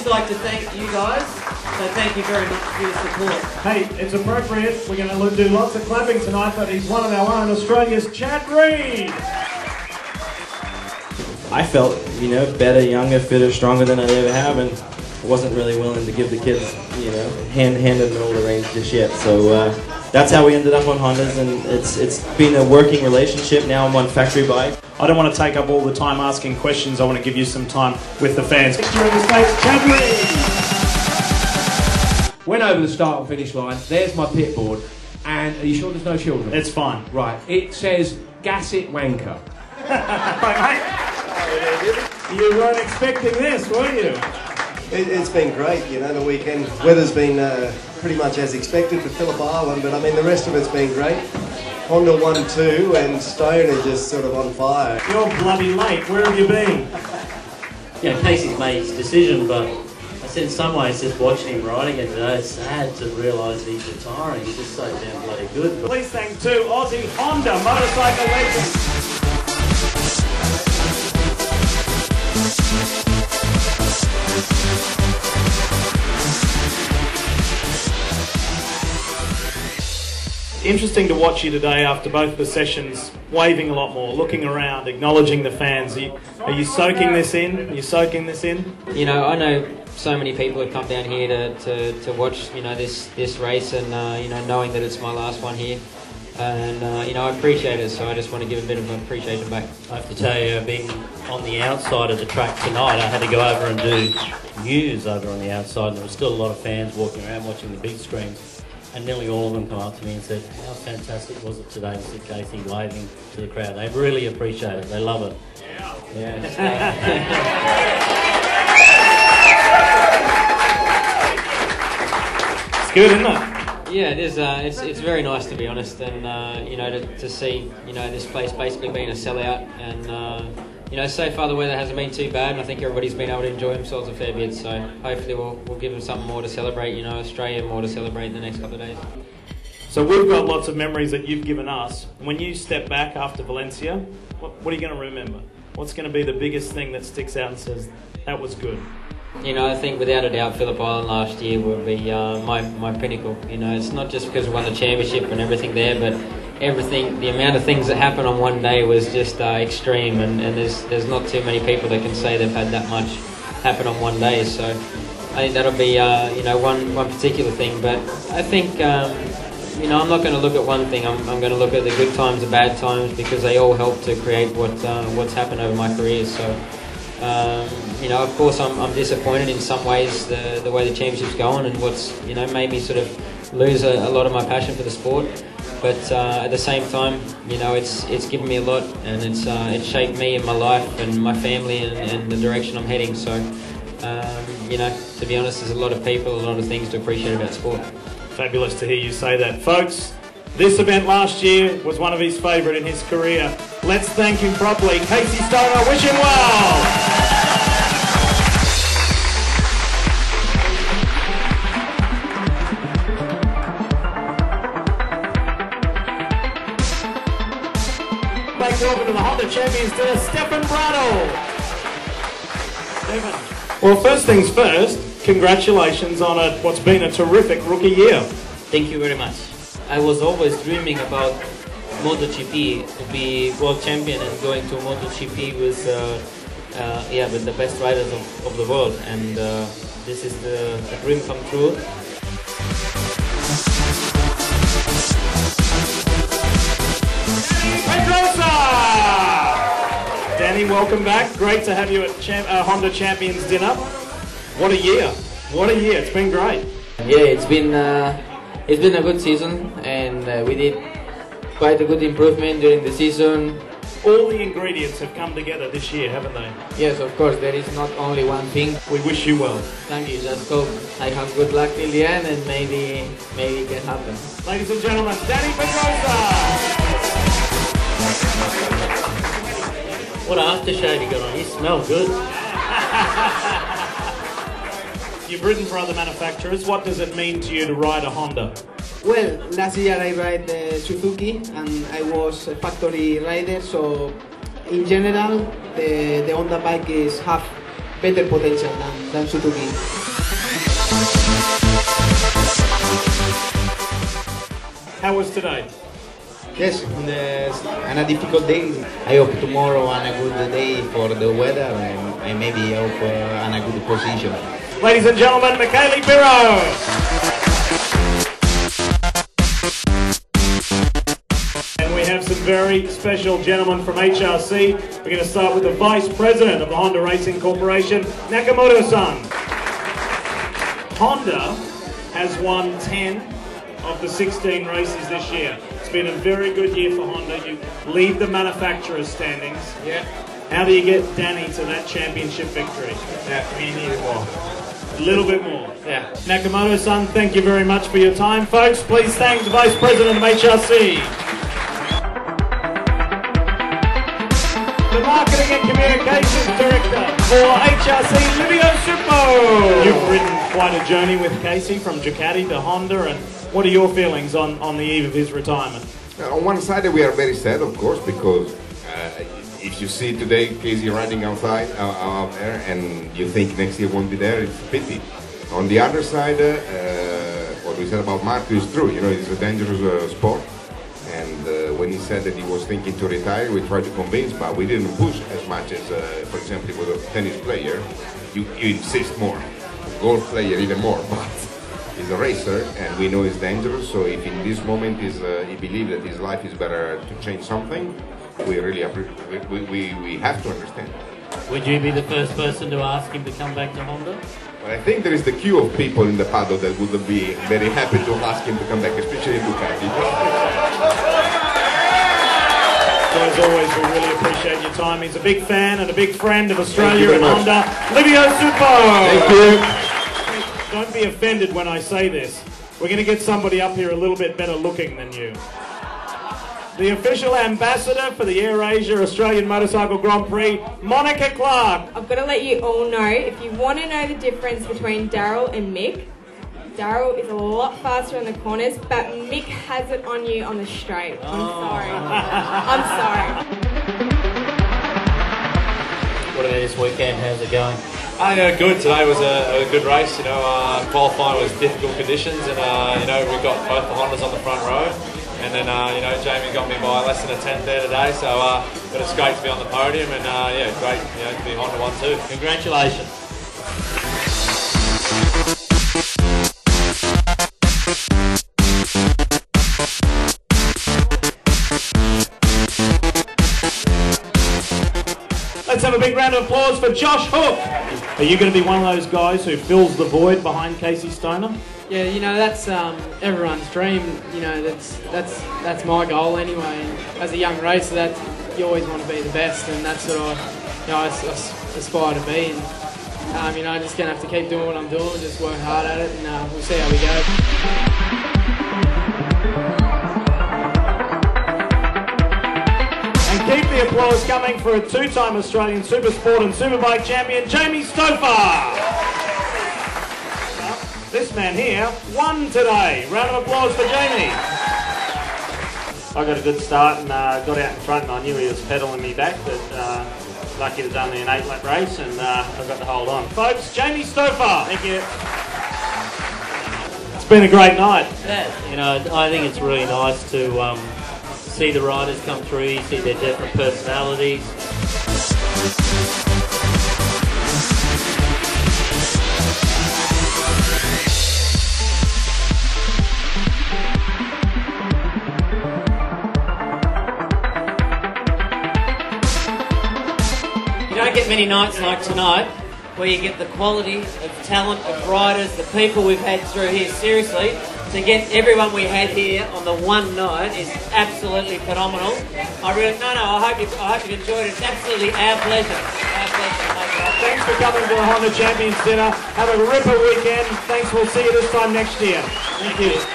just like to thank you guys. So thank you very much for your support. Hey, it's appropriate. We're going to do lots of clapping tonight, but he's one of our own, Australia's Chad Reed. I felt, you know, better, younger, fitter, stronger than I ever have, and I wasn't really willing to give the kids, you know, hand in the middle of the range just yet. So that's how we ended up on Hondas, and it's been a working relationship. Now I'm on factory bike. I don't want to take up all the time asking questions. I want to give you some time with the fans. Picture in the States, Chad Reed. Went over the start and finish line. There's my pit board. And are you sure there's no children? It's fine. Right. It says, gas it wanker. You weren't expecting this, were you? It's been great, you know, the weekend. Weather's been pretty much as expected for Phillip Island, but I mean, the rest of it's been great. Honda 1-2 and Stone is just sort of on fire. You're bloody late. Where have you been? Yeah, Casey's made his decision, but I said in some ways just watching him riding it today, it's sad to realise he's retiring. He's just so damn bloody good. Please thank two Aussie Honda motorcycle legends. Interesting to watch you today after both the sessions, waving a lot more, looking around, acknowledging the fans. Are you soaking this in? Are you soaking this in? You know, I know so many people have come down here to watch, you know, this race, and you know, knowing that it's my last one here, and you know, I appreciate it. So I just want to give a bit of appreciation back. I have to tell you, being on the outside of the track tonight, I had to go over and do news over on the outside, and there was still a lot of fans walking around watching the big screens. And nearly all of them come up to me and said, how fantastic was it today to see Casey waving to the crowd. They really appreciate it. They love it. Yeah. It's good, isn't it? Yeah, it is. It's very nice, to be honest, and you know, to see, you know, this place basically being a sellout, and you know, so far the weather hasn't been too bad, and I think everybody's been able to enjoy themselves a fair bit. So hopefully we'll give them something more to celebrate. You know, Australia more to celebrate in the next couple of days. So we've got lots of memories that you've given us. When you step back after Valencia, what are you going to remember? What's going to be the biggest thing that sticks out and says that was good? You know, I think without a doubt Phillip Island last year would be my pinnacle. You know, it's not just because we won the championship and everything there, but everything, the amount of things that happened on one day was just extreme, and there's not too many people that can say they've had that much happen on one day. So I think that'll be you know, one particular thing. But I think you know, I'm not going to look at one thing. I'm going to look at the good times, the bad times, because they all help to create what's happened over my career. So you know, of course I'm disappointed in some ways the way the championship's going, and what's, you know, made me sort of lose a lot of my passion for the sport. But at the same time, you know, it's given me a lot, and it's shaped me and my life and my family and the direction I'm heading. So, you know, to be honest, there's a lot of people, a lot of things to appreciate about sport. Fabulous to hear you say that. Folks, this event last year was one of his favourite in his career. Let's thank him properly. Casey Stoner, wish him well! Welcome to the Honda Champions dinner, Stefan Brattle. Stefan. Well, first things first, congratulations on what's been a terrific rookie year. Thank you very much. I was always dreaming about MotoGP, to be world champion and going to MotoGP with the best riders of the world, and this is the dream come true. Danny, welcome back. Great to have you at Honda Champions dinner. What a year! What a year! It's been great. Yeah, it's been a good season, and we did quite a good improvement during the season. All the ingredients have come together this year, haven't they? Yes, of course. There is not only one thing. We wish you well. Thank you. Just hope I have good luck till the end, and maybe it can happen. Ladies and gentlemen, Danny Pedrosa. What aftershave you got on? You smell good. You've ridden for other manufacturers. What does it mean to you to ride a Honda? Well, last year I ride the Suzuki, and I was a factory rider, so in general the Honda bike is half better potential than Suzuki. How was today? Yes, and a difficult day. I hope tomorrow and a good day for the weather, and maybe I hope and a good position. Ladies and gentlemen, Michele Biro. And we have some very special gentlemen from HRC. We're going to start with the Vice President of the Honda Racing Corporation, Nakamoto-san. Honda has won 10 of the 16 races this year. It's been a very good year for Honda. You lead the manufacturer's standings. Yeah. How do you get Danny to that championship victory? Yeah, we need it more. A little bit more. Yeah. Nakamoto-san, thank you very much for your time. Folks, please thank the Vice President of HRC. The Marketing and Communications Director for HRC, Livio Suppo. You've ridden quite a journey with Casey from Ducati to Honda, and what are your feelings on the eve of his retirement? On one side, we are very sad, of course, because if you see today Casey riding outside out there, and you think next year won't be there, it's a pity. On the other side, what we said about Marco is true. You know, it's a dangerous sport, and when he said that he was thinking to retire, we tried to convince, but we didn't push as much as, for example, with a tennis player. You insist more, golf player even more, but. He's a racer, and we know he's dangerous. So if in this moment he believes that his life is better to change something, we really we have to understand. Would you be the first person to ask him to come back to Honda? But I think there is the queue of people in the paddock that would be very happy to ask him to come back, especially Ducati. So as always, we really appreciate your time. He's a big fan and a big friend of Australia and Honda. Livio Suppo. Thank you. Don't be offended when I say this. We're going to get somebody up here a little bit better looking than you. The official ambassador for the AirAsia Australian Motorcycle Grand Prix, Monica Clark. I've got to let you all know, if you want to know the difference between Daryl and Mick, Daryl is a lot faster on the corners, but Mick has it on you on the straight. I'm sorry. I'm sorry. What about this weekend? How's it going? Yeah, good. Today was a good race. You know, qualifying was difficult conditions, and you know, we got both the Hondas on the front row, and then you know, Jamie got me by less than a tenth there today. So, but it's great to be on the podium, and yeah, great, you know, to be Honda 1-2. Congratulations. Let's have a big round of applause for Josh Hook. Are you going to be one of those guys who fills the void behind Casey Stoner? Yeah, you know, that's everyone's dream. You know, that's my goal anyway. And as a young racer, that you always want to be the best, and that's what I aspire to be. And you know, I'm just gonna have to keep doing what I'm doing, just work hard at it, and we'll see how we go. Keep the applause coming for a two-time Australian Supersport and Superbike champion, Jamie Stouffer. This man here won today. Round of applause for Jamie. I got a good start and got out in front, and I knew he was pedalling me back, but lucky it was only an 8-lap race, and I got to hold on. Folks, Jamie Stouffer. Thank you. It's been a great night. Yeah, you know, I think it's really nice to see the riders come through, see their different personalities. You don't get many nights like tonight where you get the quality of talent of riders, the people we've had through here. Seriously, to get everyone we had here on the one night is absolutely phenomenal. I hope you've enjoyed it. It's absolutely our pleasure. Our pleasure. Thanks for coming to the Honda Champions Dinner. Have a ripper weekend. Thanks. We'll see you this time next year. Thank you.